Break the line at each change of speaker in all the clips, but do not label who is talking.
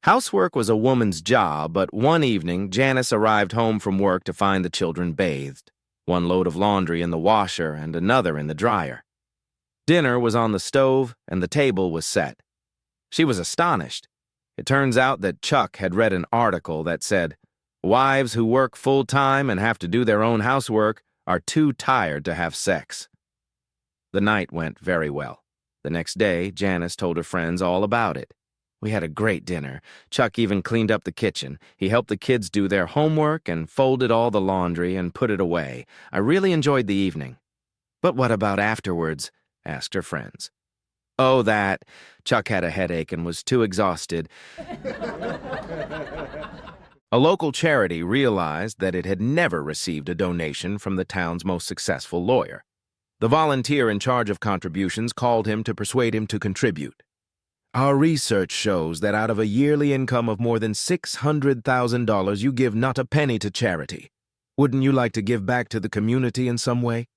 Housework was a woman's job, but one evening, Janice arrived home from work to find the children bathed, one load of laundry in the washer and another in the dryer. Dinner was on the stove, and the table was set. She was astonished. It turns out that Chuck had read an article that said, "Wives who work full-time and have to do their own housework are too tired to have sex." The night went very well. The next day, Janice told her friends all about it. "We had a great dinner. Chuck even cleaned up the kitchen. He helped the kids do their homework and folded all the laundry and put it away. I really enjoyed the evening." "But what about afterwards?" asked her friends. "Oh, that. Chuck had a headache and was too exhausted." A local charity realized that it had never received a donation from the town's most successful lawyer. The volunteer in charge of contributions called him to persuade him to contribute. "Our research shows that out of a yearly income of more than $600,000, you give not a penny to charity. Wouldn't you like to give back to the community in some way?"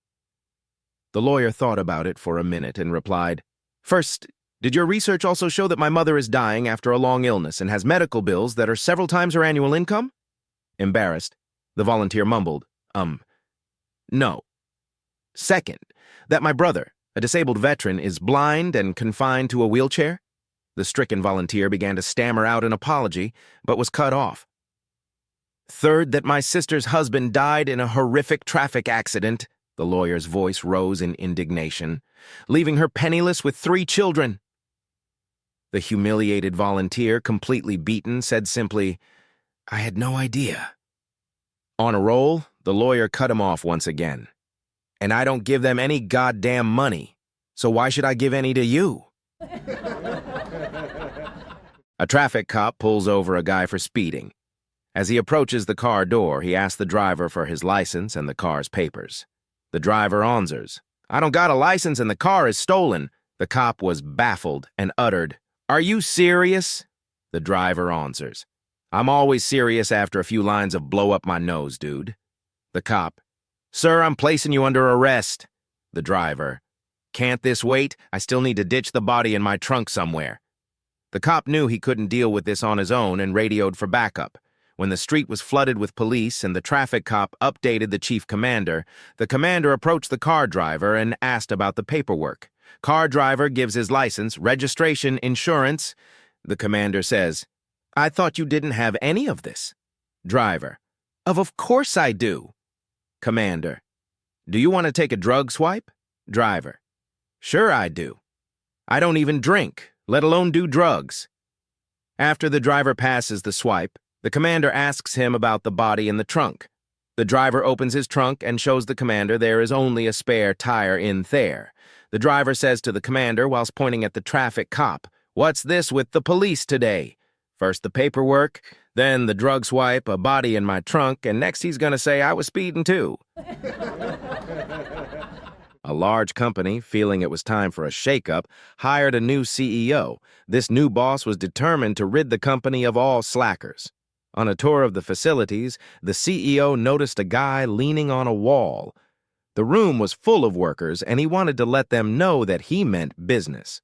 The lawyer thought about it for a minute and replied, "First, did your research also show that my mother is dying after a long illness and has medical bills that are several times her annual income?" Embarrassed, the volunteer mumbled, No. "Second, that my brother, a disabled veteran, is blind and confined to a wheelchair?" The stricken volunteer began to stammer out an apology, but was cut off. "Third, that my sister's husband died in a horrific traffic accident," the lawyer's voice rose in indignation, "leaving her penniless with 3 children." The humiliated volunteer, completely beaten, said simply, "I had no idea." On a roll, the lawyer cut him off once again. "And I don't give them any goddamn money, so why should I give any to you?" A traffic cop pulls over a guy for speeding. As he approaches the car door, he asks the driver for his license and the car's papers. The driver answers, "I don't got a license and the car is stolen." The cop was baffled and uttered, "Are you serious?" The driver answers, "I'm always serious after a few lines of blow up my nose, dude." The cop, "Sir, I'm placing you under arrest." The driver, "Can't this wait? I still need to ditch the body in my trunk somewhere." The cop knew he couldn't deal with this on his own and radioed for backup. When the street was flooded with police and the traffic cop updated the chief commander, the commander approached the car driver and asked about the paperwork. Car driver gives his license, registration, insurance. The commander says, "I thought you didn't have any of this." Driver, Of course I do." Commander, "Do you want to take a drug swipe?" Driver, "Sure I do. I don't even drink, let alone do drugs." After the driver passes the swipe, the commander asks him about the body in the trunk. The driver opens his trunk and shows the commander there is only a spare tire in there. The driver says to the commander whilst pointing at the traffic cop, "What's this with the police today? First the paperwork, then the drug swipe, a body in my trunk, and next he's gonna say I was speeding too." A large company, feeling it was time for a shakeup, hired a new CEO. This new boss was determined to rid the company of all slackers. On a tour of the facilities, the CEO noticed a guy leaning on a wall. The room was full of workers, and he wanted to let them know that he meant business.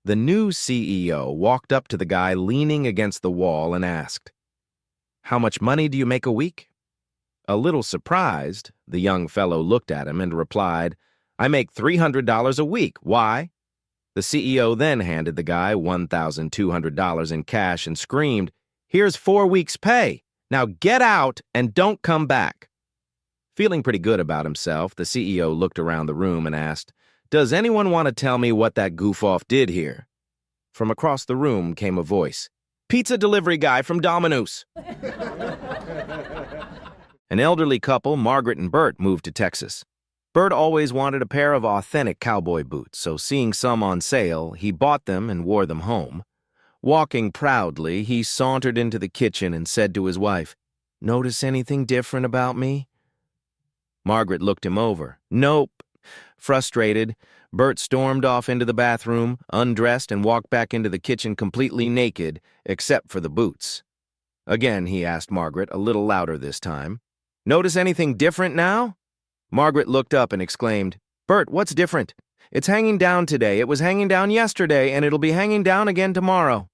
The new CEO walked up to the guy leaning against the wall and asked, "How much money do you make a week?" A little surprised, the young fellow looked at him and replied, "I make $300 a week. Why?" The CEO then handed the guy $1,200 in cash and screamed, "Here's 4 weeks' pay. Now get out and don't come back." Feeling pretty good about himself, the CEO looked around the room and asked, "Does anyone want to tell me what that goof-off did here?" From across the room came a voice, "Pizza delivery guy from Domino's." An elderly couple, Margaret and Bert, moved to Texas. Bert always wanted a pair of authentic cowboy boots, so seeing some on sale, he bought them and wore them home. Walking proudly, he sauntered into the kitchen and said to his wife, "Notice anything different about me?" Margaret looked him over. "Nope." Frustrated, Bert stormed off into the bathroom, undressed, and walked back into the kitchen completely naked, except for the boots. Again, he asked Margaret, a little louder this time, "Notice anything different now?" Margaret looked up and exclaimed, "Bert, what's different? It's hanging down today, it was hanging down yesterday, and it'll be hanging down again tomorrow."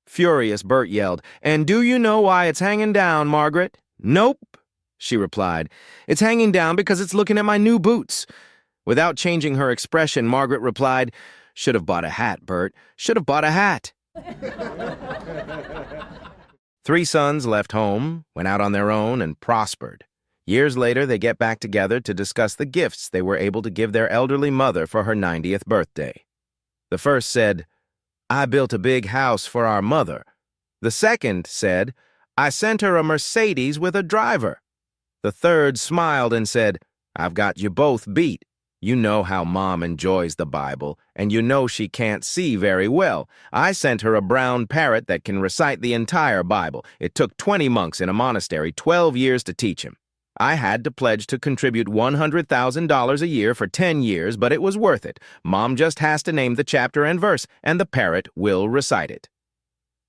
Furious, Bert yelled, "And do you know why it's hanging down, Margaret?" "Nope," she replied. "It's hanging down because it's looking at my new boots." Without changing her expression, Margaret replied, "Should have bought a hat, Bert. Should have bought a hat." Three sons left home, went out on their own, and prospered. Years later, they get back together to discuss the gifts they were able to give their elderly mother for her 90th birthday. The first said, "I built a big house for our mother." The second said, "I sent her a Mercedes with a driver." The third smiled and said, "I've got you both beat. You know how Mom enjoys the Bible, and you know she can't see very well. I sent her a brown parrot that can recite the entire Bible. It took 20 monks in a monastery 12 years to teach him. I had to pledge to contribute $100,000 a year for 10 years, but it was worth it. Mom just has to name the chapter and verse, and the parrot will recite it."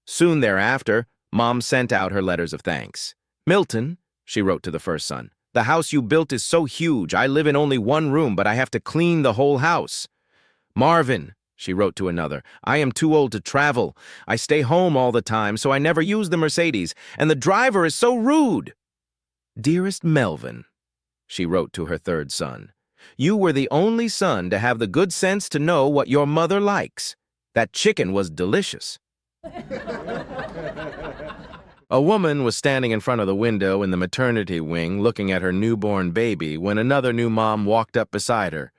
Soon thereafter, Mom sent out her letters of thanks. "Milton," she wrote to the first son, "the house you built is so huge. I live in only one room, but I have to clean the whole house." "Marvin," she wrote to another, "I am too old to travel. I stay home all the time, so I never use the Mercedes, and the driver is so rude." "Dearest Melvin," she wrote to her third son, "you were the only son to have the good sense to know what your mother likes. That chicken was delicious." A woman was standing in front of the window in the maternity wing looking at her newborn baby when another new mom walked up beside her.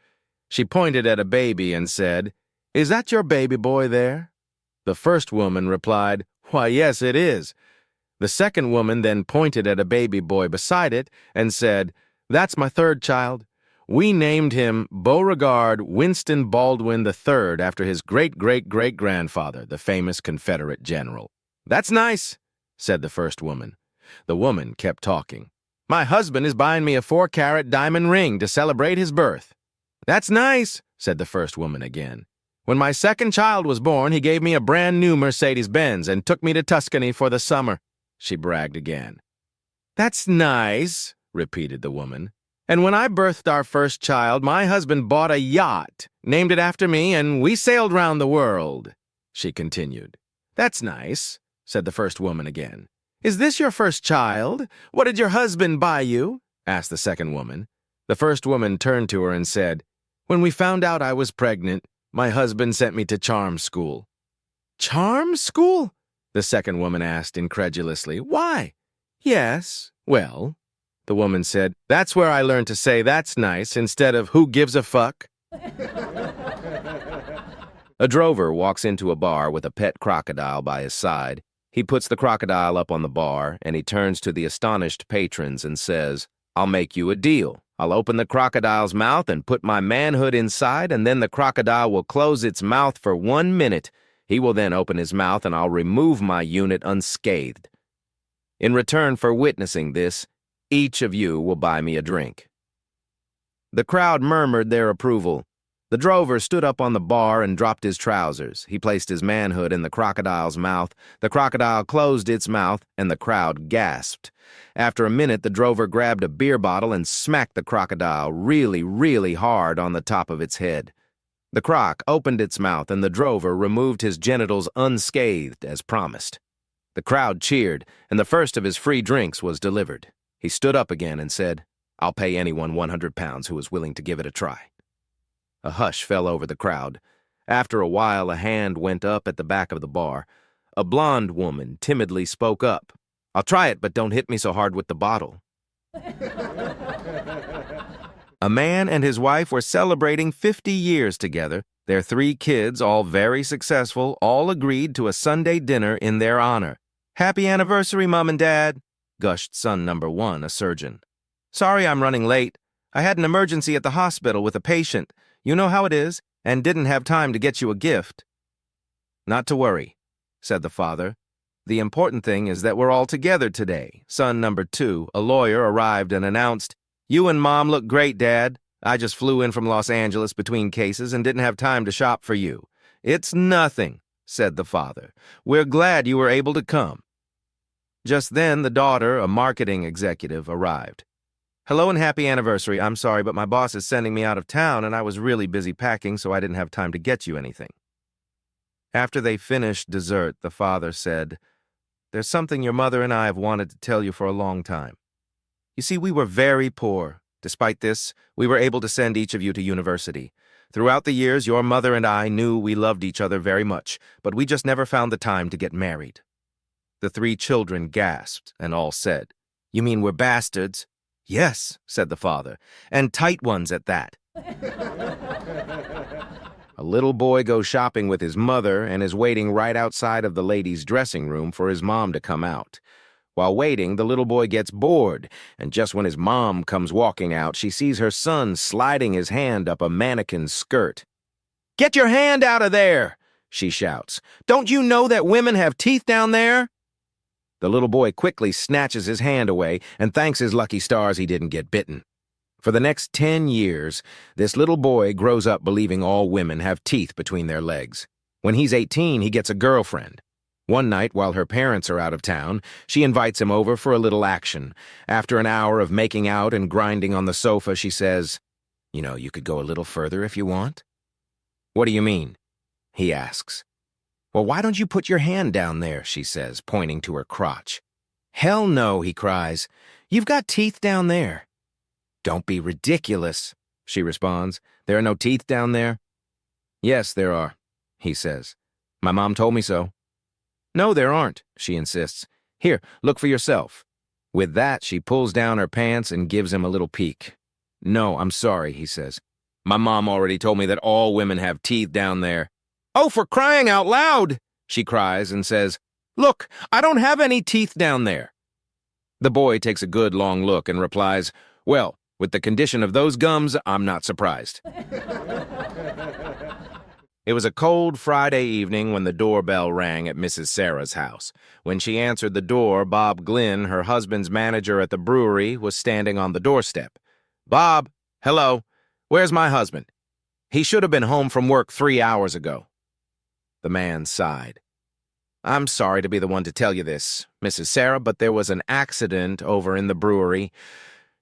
She pointed at a baby and said, "Is that your baby boy there?" The first woman replied, "Why, yes, it is." The second woman then pointed at a baby boy beside it and said, "That's my third child. We named him Beauregard Winston Baldwin III after his great-great-great-grandfather, the famous Confederate general." "That's nice," said the first woman. The woman kept talking. "My husband is buying me a 4-carat diamond ring to celebrate his birth." "That's nice," said the first woman again. "When my second child was born, he gave me a brand new Mercedes-Benz and took me to Tuscany for the summer," she bragged again. "That's nice," repeated the woman. "And when I birthed our first child, my husband bought a yacht, named it after me, and we sailed round the world," she continued. "That's nice," said the first woman again. "Is this your first child? What did your husband buy you?" asked the second woman. The first woman turned to her and said, "When we found out I was pregnant, my husband sent me to charm school." "Charm school?" the second woman asked incredulously. "Why?" "Yes, well," the woman said, "that's where I learned to say 'that's nice' instead of 'who gives a fuck'." A drover walks into a bar with a pet crocodile by his side. He puts the crocodile up on the bar, and he turns to the astonished patrons and says, "I'll make you a deal. I'll open the crocodile's mouth and put my manhood inside, and then the crocodile will close its mouth for 1 minute. He will then open his mouth, and I'll remove my unit unscathed. In return for witnessing this, each of you will buy me a drink." The crowd murmured their approval. The drover stood up on the bar and dropped his trousers. He placed his manhood in the crocodile's mouth. The crocodile closed its mouth, and the crowd gasped. After a minute, the drover grabbed a beer bottle and smacked the crocodile really, really hard on the top of its head. The croc opened its mouth, and the drover removed his genitals unscathed, as promised. The crowd cheered, and the first of his free drinks was delivered. He stood up again and said, "I'll pay anyone £100 who is willing to give it a try." A hush fell over the crowd. After a while, a hand went up at the back of the bar. A blonde woman timidly spoke up. "I'll try it, but don't hit me so hard with the bottle." A man and his wife were celebrating 50 years together. Their 3 kids, all very successful, all agreed to a Sunday dinner in their honor. "Happy anniversary, Mom and Dad," gushed son number 1, a surgeon. "Sorry I'm running late. I had an emergency at the hospital with a patient. You know how it is, and didn't have time to get you a gift." "Not to worry," said the father. "The important thing is that we're all together today." Son number 2, a lawyer, arrived and announced, "You and Mom look great, Dad. I just flew in from Los Angeles between cases and didn't have time to shop for you." "It's nothing," said the father. "We're glad you were able to come." Just then, the daughter, a marketing executive, arrived. "Hello and happy anniversary. I'm sorry, but my boss is sending me out of town, and I was really busy packing, so I didn't have time to get you anything." After they finished dessert, the father said, "There's something your mother and I have wanted to tell you for a long time. You see, we were very poor. Despite this, we were able to send each of you to university. Throughout the years, your mother and I knew we loved each other very much, but we just never found the time to get married." The three children gasped, and all said, "You mean we're bastards?" "Yes," said the father, "and tight ones at that." A little boy goes shopping with his mother and is waiting right outside of the ladies' dressing room for his mom to come out. While waiting, the little boy gets bored, and just when his mom comes walking out, she sees her son sliding his hand up a mannequin's skirt. "Get your hand out of there!" she shouts. "Don't you know that women have teeth down there?" The little boy quickly snatches his hand away and thanks his lucky stars he didn't get bitten. For the next 10 years, this little boy grows up believing all women have teeth between their legs. When he's 18, he gets a girlfriend. One night, while her parents are out of town, she invites him over for a little action. After an hour of making out and grinding on the sofa, she says, "You know, you could go a little further if you want." "What do you mean?" he asks. "Well, why don't you put your hand down there?" she says, pointing to her crotch. "Hell no," he cries. "You've got teeth down there." "Don't be ridiculous," she responds. "There are no teeth down there?" "Yes, there are," he says. "My mom told me so." "No, there aren't," she insists. "Here, look for yourself." With that, she pulls down her pants and gives him a little peek. "No, I'm sorry," he says. "My mom already told me that all women have teeth down there." "Oh, for crying out loud!" she cries and says, "Look, I don't have any teeth down there." The boy takes a good long look and replies, "Well, with the condition of those gums, I'm not surprised." It was a cold Friday evening when the doorbell rang at Mrs. Sarah's house. When she answered the door, Bob Glynn, her husband's manager at the brewery, was standing on the doorstep. "Bob, hello. Where's my husband? He should have been home from work 3 hours ago." The man sighed. "I'm sorry to be the one to tell you this, Mrs. Sarah, but there was an accident over in the brewery.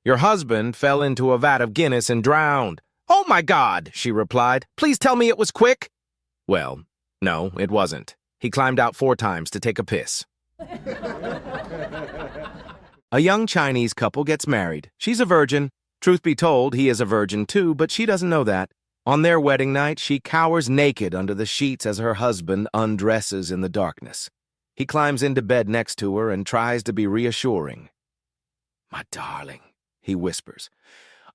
Your husband fell into a vat of Guinness and drowned." "Oh, my God," she replied. "Please tell me it was quick." "Well, no, it wasn't. He climbed out 4 times to take a piss." A young Chinese couple gets married. She's a virgin. Truth be told, he is a virgin too, but she doesn't know that. On their wedding night, she cowers naked under the sheets as her husband undresses in the darkness. He climbs into bed next to her and tries to be reassuring. "My darling," he whispers,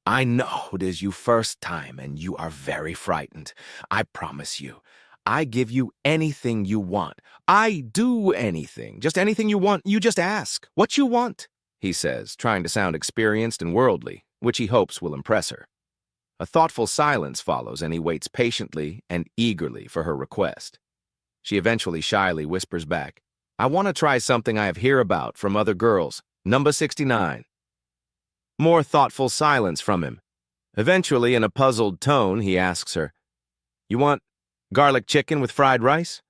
"I know it is your first time and you are very frightened. I promise you, I give you anything you want. I do anything, just anything you want. You just ask what you want," he says, trying to sound experienced and worldly, which he hopes will impress her. A thoughtful silence follows, and he waits patiently and eagerly for her request. She eventually shyly whispers back, "I want to try something I have heard about from other girls, number 69. More thoughtful silence from him. Eventually, in a puzzled tone, he asks her, "You want garlic chicken with fried rice?"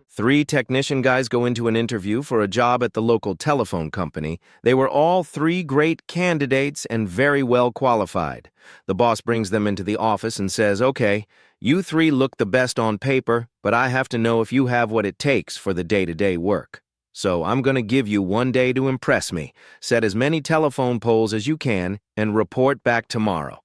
3 technician guys go into an interview for a job at the local telephone company. They were all 3 great candidates and very well qualified. The boss brings them into the office and says, "Okay, you 3 look the best on paper, but I have to know if you have what it takes for the day-to-day work. So I'm going to give you 1 day to impress me. Set as many telephone poles as you can and report back tomorrow."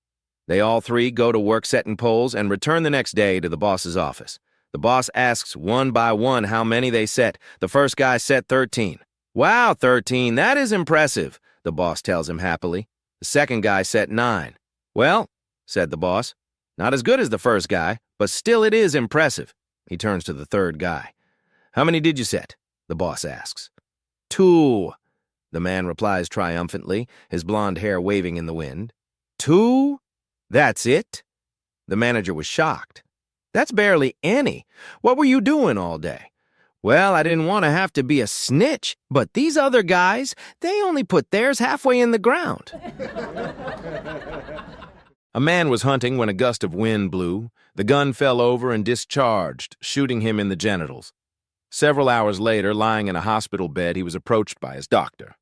They all 3 go to work setting poles and return the next day to the boss's office. The boss asks one by one how many they set. The first guy set 13. "Wow, 13, that is impressive," the boss tells him happily. The second guy set 9. "Well," said the boss, "not as good as the first guy, but still it is impressive." He turns to the third guy. "How many did you set?" the boss asks. 2, the man replies triumphantly, his blonde hair waving in the wind. 2? That's it? The manager was shocked. "That's barely any. What were you doing all day?" "Well, I didn't want to have to be a snitch, but these other guys, they only put theirs halfway in the ground." A man was hunting when a gust of wind blew. The gun fell over and discharged, shooting him in the genitals. Several hours later, lying in a hospital bed, he was approached by his doctor.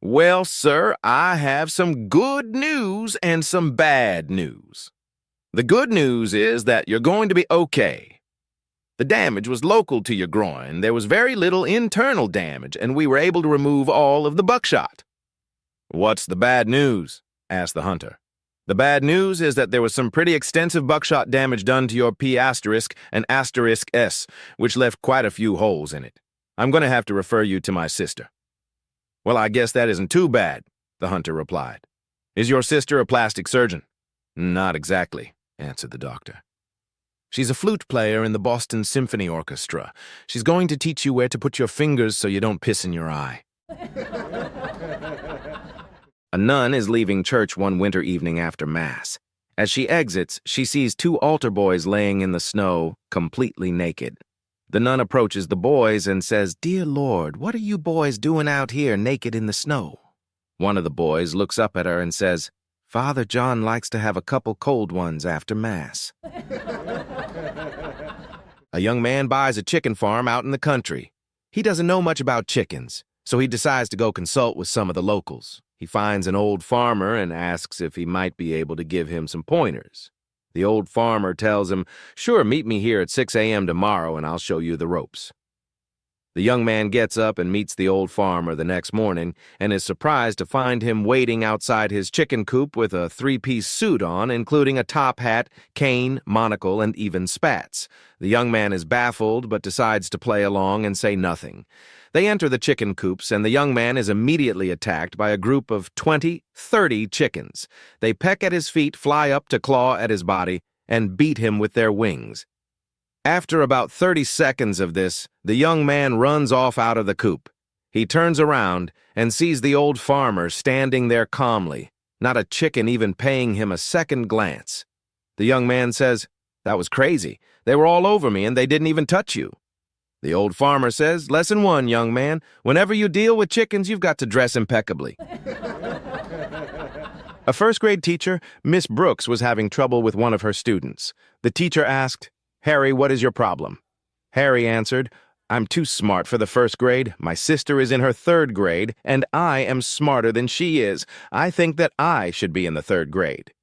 "Well, sir, I have some good news and some bad news." The good news is that you're going to be okay. The damage was local to your groin. There was very little internal damage, and we were able to remove all of the buckshot. What's the bad news? Asked the hunter. The bad news is that there was some pretty extensive buckshot damage done to your P** and *S, which left quite a few holes in it. I'm going to have to refer you to my sister. Well, I guess that isn't too bad, the hunter replied. Is your sister a plastic surgeon? Not exactly, answered the doctor. She's a flute player in the Boston Symphony Orchestra. She's going to teach you where to put your fingers so you don't piss in your eye. A nun is leaving church one winter evening after Mass. As she exits, she sees two altar boys laying in the snow, completely naked. The nun approaches the boys and says, "Dear Lord, what are you boys doing out here naked in the snow?" One of the boys looks up at her and says, "Father John likes to have a couple cold ones after Mass." A young man buys a chicken farm out in the country. He doesn't know much about chickens, so he decides to go consult with some of the locals. He finds an old farmer and asks if he might be able to give him some pointers. The old farmer tells him, "Sure, meet me here at 6 a.m. tomorrow and I'll show you the ropes." The young man gets up and meets the old farmer the next morning and is surprised to find him waiting outside his chicken coop with a three-piece suit on, including a top hat, cane, monocle, and even spats. The young man is baffled but decides to play along and say nothing. They enter the chicken coops, and the young man is immediately attacked by a group of 20, 30 chickens. They peck at his feet, fly up to claw at his body, and beat him with their wings. After about 30 seconds of this, the young man runs off out of the coop. He turns around and sees the old farmer standing there calmly, not a chicken even paying him a second glance. The young man says, "That was crazy. They were all over me and they didn't even touch you." The old farmer says, "Lesson 1, young man. Whenever you deal with chickens, you've got to dress impeccably." A first-grade teacher, Miss Brooks, was having trouble with one of her students. The teacher asked, "Harry, what is your problem?" Harry answered, "I'm too smart for the first grade. My sister is in her third grade, and I am smarter than she is. I think that I should be in the third grade."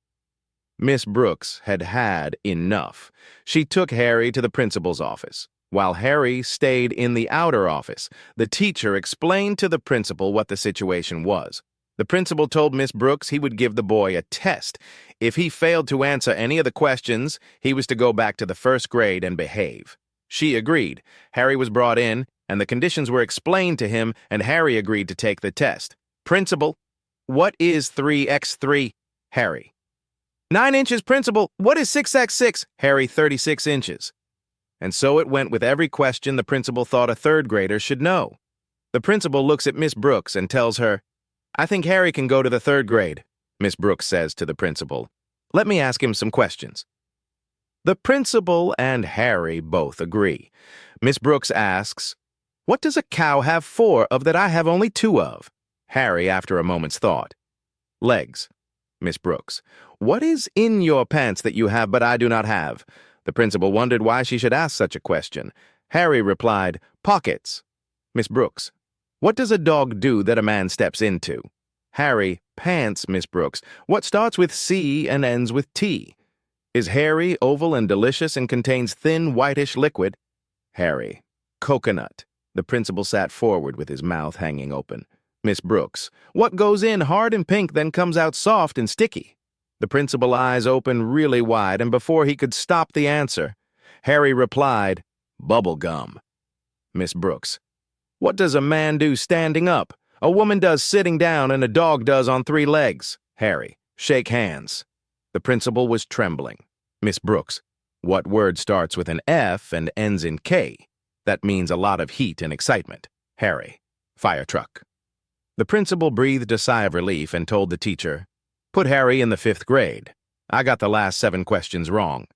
Miss Brooks had had enough. She took Harry to the principal's office. While Harry stayed in the outer office, the teacher explained to the principal what the situation was. The principal told Miss Brooks he would give the boy a test. If he failed to answer any of the questions, he was to go back to the first grade and behave. She agreed. Harry was brought in, and the conditions were explained to him, and Harry agreed to take the test. "Principal, what is 3x3? Harry. 9 inches, Principal. What is 6x6? Harry, 36 inches. And so it went with every question the principal thought a third grader should know. The principal looks at Miss Brooks and tells her, "I think Harry can go to the third grade." Miss Brooks says to the principal, "Let me ask him some questions." The principal and Harry both agree. Miss Brooks asks, "What does a cow have 4 of that I have only 2 of?" Harry, after a moment's thought, "Legs." Miss Brooks, "What is in your pants that you have but I do not have?" The principal wondered why she should ask such a question. Harry replied, "Pockets." Miss Brooks, "What does a dog do that a man steps into?" Harry, "Pants, Miss Brooks. What starts with C and ends with T? Is hairy, oval, and delicious and contains thin, whitish liquid?" Harry, "Coconut." The principal sat forward with his mouth hanging open. Miss Brooks, "What goes in hard and pink then comes out soft and sticky?" The principal's eyes opened really wide, and before he could stop the answer, Harry replied, "Bubble gum." Miss Brooks, "What does a man do standing up? A woman does sitting down and a dog does on 3 legs. Harry, "Shake hands." The principal was trembling. Miss Brooks, "What word starts with an F and ends in K? That means a lot of heat and excitement." Harry, "Fire truck." The principal breathed a sigh of relief and told the teacher, "Put Harry in the 5th grade. I got the last 7 questions wrong."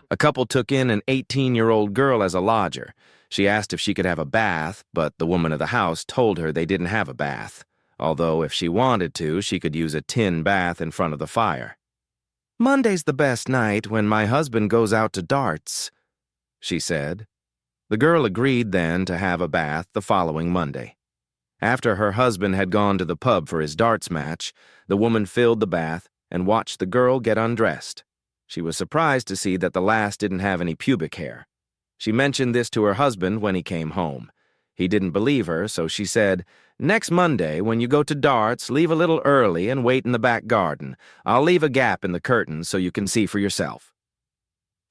A couple took in an 18-year-old girl as a lodger. She asked if she could have a bath, but the woman of the house told her they didn't have a bath, although if she wanted to, she could use a tin bath in front of the fire. "Monday's the best night when my husband goes out to darts," she said. The girl agreed then to have a bath the following Monday. After her husband had gone to the pub for his darts match, the woman filled the bath, and watched the girl get undressed. She was surprised to see that the lass didn't have any pubic hair. She mentioned this to her husband when he came home. He didn't believe her, so she said, "Next Monday, when you go to darts, leave a little early and wait in the back garden. I'll leave a gap in the curtains so you can see for yourself."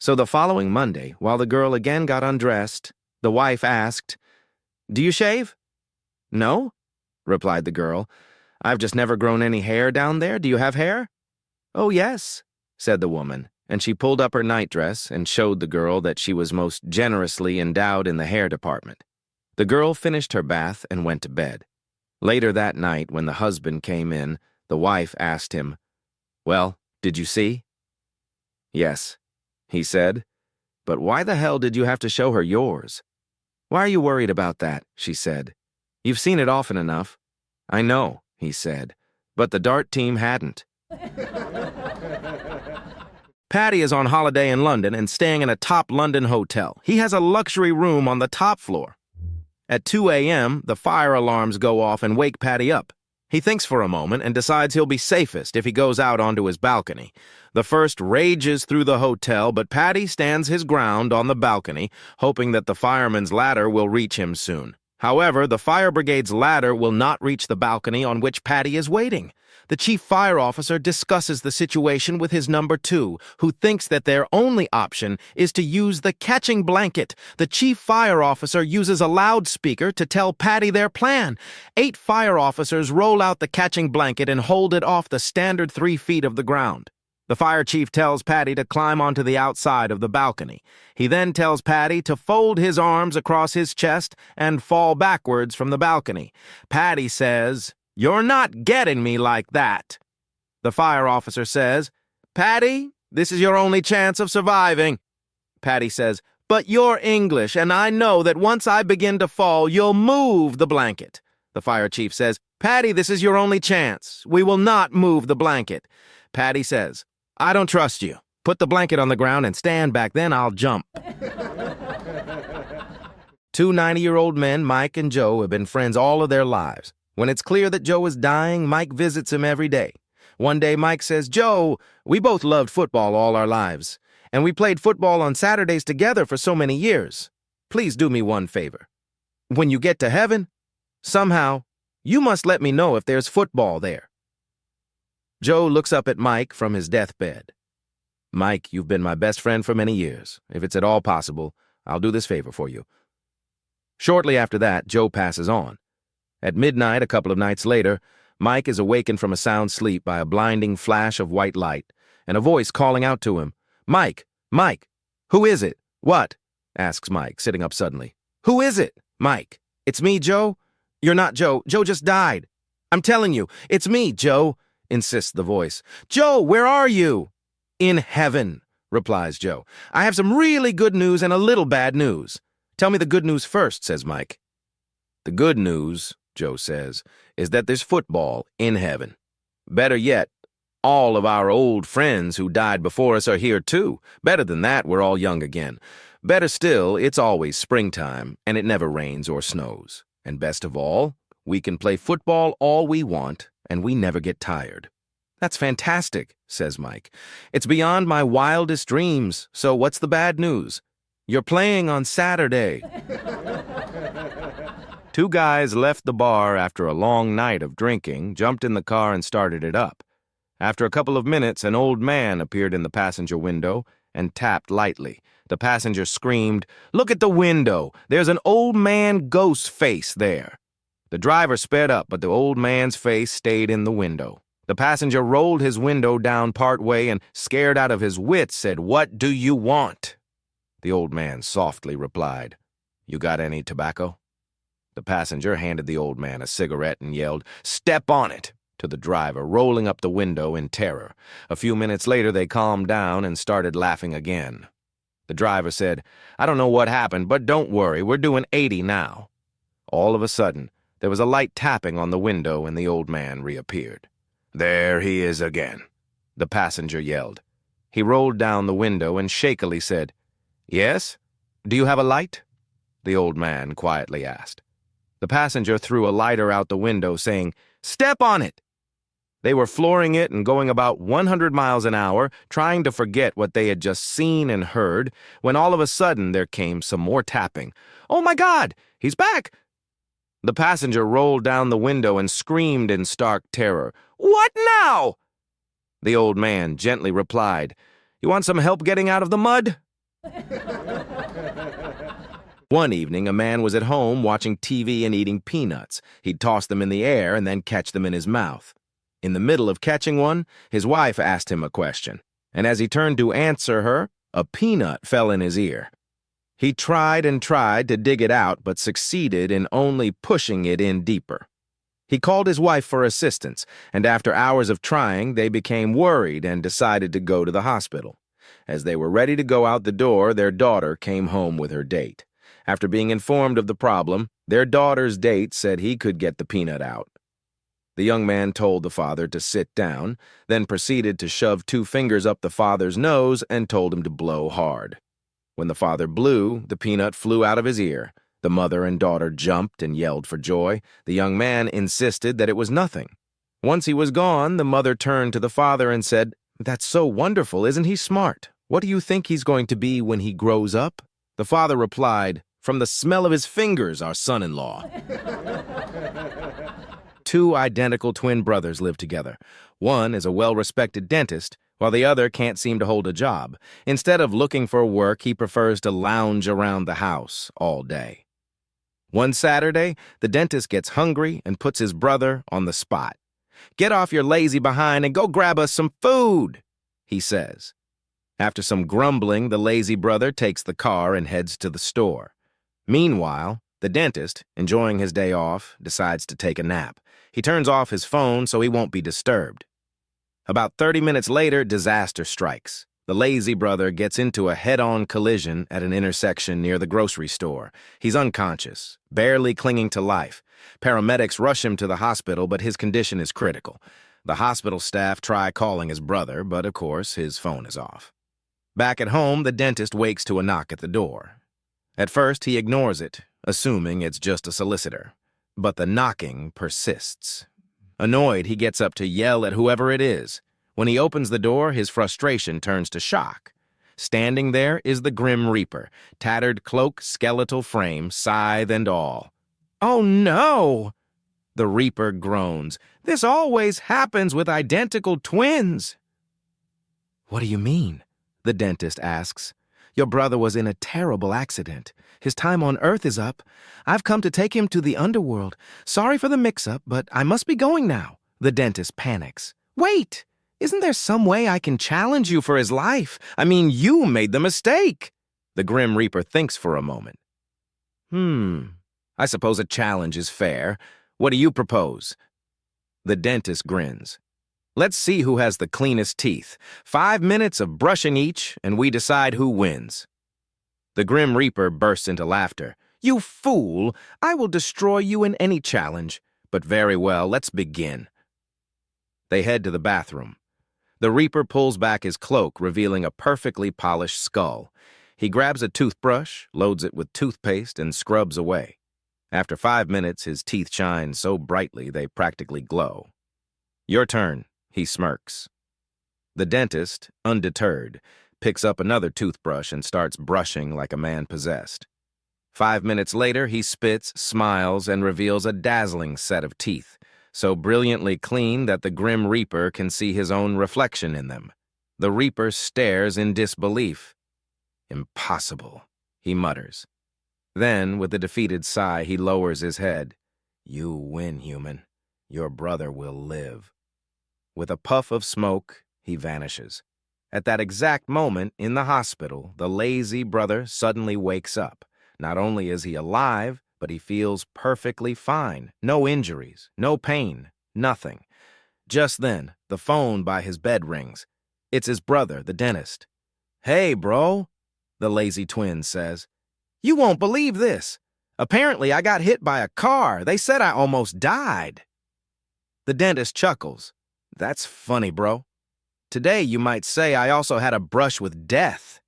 So the following Monday, while the girl again got undressed, the wife asked, "Do you shave?" "No," replied the girl. "I've just never grown any hair down there. Do you have hair?" "Oh, yes," said the woman, and she pulled up her nightdress and showed the girl that she was most generously endowed in the hair department. The girl finished her bath and went to bed. Later that night, when the husband came in, the wife asked him, "Well, did you see?" "Yes," he said. "But why the hell did you have to show her yours?" "Why are you worried about that?" she said. "You've seen it often enough." "I know," he said, "but the dart team hadn't." Paddy is on holiday in London and staying in a top London hotel. He has a luxury room on the top floor. At 2 a.m., the fire alarms go off and wake Paddy up. He thinks for a moment and decides he'll be safest if he goes out onto his balcony. The first rages through the hotel, but Paddy stands his ground on the balcony, hoping that the fireman's ladder will reach him soon. However, the fire brigade's ladder will not reach the balcony on which Paddy is waiting. The chief fire officer discusses the situation with his number 2, who thinks that their only option is to use the catching blanket. The chief fire officer uses a loudspeaker to tell Paddy their plan. 8 fire officers roll out the catching blanket and hold it off the standard 3 feet of the ground. The fire chief tells Paddy to climb onto the outside of the balcony. He then tells Paddy to fold his arms across his chest and fall backwards from the balcony. Paddy says, "You're not getting me like that." The fire officer says, "Paddy, this is your only chance of surviving." Paddy says, "But you're English, and I know that once I begin to fall, you'll move the blanket." The fire chief says, "Paddy, this is your only chance. We will not move the blanket." Paddy says, "I don't trust you. Put the blanket on the ground and stand back, then I'll jump." 2 90-year-old men, Mike and Joe, have been friends all of their lives. When it's clear that Joe is dying, Mike visits him every day. One day, Mike says, "Joe, we both loved football all our lives, and we played football on Saturdays together for so many years. Please do me one favor. When you get to heaven, somehow, you must let me know if there's football there." Joe looks up at Mike from his deathbed. "Mike, you've been my best friend for many years. If it's at all possible, I'll do this favor for you." Shortly after that, Joe passes on. At midnight, a couple of nights later, Mike is awakened from a sound sleep by a blinding flash of white light and a voice calling out to him, "Mike, Mike, who is it?" "What?" asks Mike, sitting up suddenly. "Who is it?" "Mike, it's me, Joe." "You're not Joe. Joe just died." "I'm telling you, it's me, Joe," insists the voice. "Joe, where are you?" "In heaven," replies Joe. "I have some really good news and a little bad news." "Tell me the good news first," says Mike. "The good news," Joe says, "is that there's football in heaven. Better yet, all of our old friends who died before us are here too. Better than that, we're all young again. Better still, it's always springtime, and it never rains or snows. And best of all, we can play football all we want, and we never get tired." "That's fantastic," says Mike. "It's beyond my wildest dreams, so what's the bad news?" "You're playing on Saturday." 2 guys left the bar after a long night of drinking, jumped in the car and started it up. After a couple of minutes, an old man appeared in the passenger window and tapped lightly. The passenger screamed, "Look at the window! There's an old man ghost face there." The driver sped up, but the old man's face stayed in the window. The passenger rolled his window down part way and, scared out of his wits, said, "What do you want?" The old man softly replied, "You got any tobacco?" The passenger handed the old man a cigarette and yelled, "Step on it," to the driver, rolling up the window in terror. A few minutes later, they calmed down and started laughing again. The driver said, "I don't know what happened, but don't worry, we're doing 80 now." All of a sudden, there was a light tapping on the window and the old man reappeared. "There he is again," the passenger yelled. He rolled down the window and shakily said, "Yes? Do you have a light?" the old man quietly asked. The passenger threw a lighter out the window, saying, "Step on it." They were flooring it and going about 100 miles an hour, trying to forget what they had just seen and heard, when all of a sudden there came some more tapping. "Oh my God, he's back!" The passenger rolled down the window and screamed in stark terror. "What now?" The old man gently replied, "You want some help getting out of the mud?" One evening, a man was at home watching TV and eating peanuts. He'd toss them in the air and then catch them in his mouth. In the middle of catching one, his wife asked him a question, and as he turned to answer her, a peanut fell in his ear. He tried and tried to dig it out, but succeeded in only pushing it in deeper. He called his wife for assistance, and after hours of trying, they became worried and decided to go to the hospital. As they were ready to go out the door, their daughter came home with her date. After being informed of the problem, their daughter's date said he could get the peanut out. The young man told the father to sit down, then proceeded to shove 2 fingers up the father's nose and told him to blow hard. When the father blew, the peanut flew out of his ear. The mother and daughter jumped and yelled for joy. The young man insisted that it was nothing. Once he was gone, the mother turned to the father and said, "That's so wonderful, isn't he smart? What do you think he's going to be when he grows up?" The father replied, "From the smell of his fingers, our son-in-law." 2 identical twin brothers live together. One is a well-respected dentist, while the other can't seem to hold a job. Instead of looking for work, he prefers to lounge around the house all day. One Saturday, the dentist gets hungry and puts his brother on the spot. "Get off your lazy behind and go grab us some food," he says. After some grumbling, the lazy brother takes the car and heads to the store. Meanwhile, the dentist, enjoying his day off, decides to take a nap. He turns off his phone so he won't be disturbed. About 30 minutes later, disaster strikes. The lazy brother gets into a head-on collision at an intersection near the grocery store. He's unconscious, barely clinging to life. Paramedics rush him to the hospital, but his condition is critical. The hospital staff try calling his brother, but of course, his phone is off. Back at home, the dentist wakes to a knock at the door. At first, he ignores it, assuming it's just a solicitor. But the knocking persists. Annoyed, he gets up to yell at whoever it is. When he opens the door, his frustration turns to shock. Standing there is the Grim Reaper, tattered cloak, skeletal frame, scythe and all. "Oh no!" The Reaper groans. "This always happens with identical twins." "What do you mean?" the dentist asks. "Your brother was in a terrible accident. His time on Earth is up. I've come to take him to the underworld. Sorry for the mix-up, but I must be going now." The dentist panics. "Wait! Isn't there some way I can challenge you for his life? I mean, you made the mistake." The Grim Reaper thinks for a moment. I suppose a challenge is fair. What do you propose?" The dentist grins. "Let's see who has the cleanest teeth. 5 minutes of brushing each, and we decide who wins." The Grim Reaper bursts into laughter. "You fool! I will destroy you in any challenge. But very well, let's begin." They head to the bathroom. The Reaper pulls back his cloak, revealing a perfectly polished skull. He grabs a toothbrush, loads it with toothpaste, and scrubs away. After 5 minutes, his teeth shine so brightly they practically glow. "Your turn," he smirks. The dentist, undeterred, picks up another toothbrush and starts brushing like a man possessed. 5 minutes later, he spits, smiles, and reveals a dazzling set of teeth, so brilliantly clean that the Grim Reaper can see his own reflection in them. The Reaper stares in disbelief. "Impossible," he mutters. Then, with a defeated sigh, he lowers his head. "You win, human. Your brother will live." With a puff of smoke, he vanishes. At that exact moment, in the hospital, the lazy brother suddenly wakes up. Not only is he alive, but he feels perfectly fine. No injuries, no pain, nothing. Just then, the phone by his bed rings. It's his brother, the dentist. "Hey, bro," the lazy twin says. "You won't believe this. Apparently, I got hit by a car. They said I almost died." The dentist chuckles. "That's funny, bro. Today, you might say I also had a brush with death."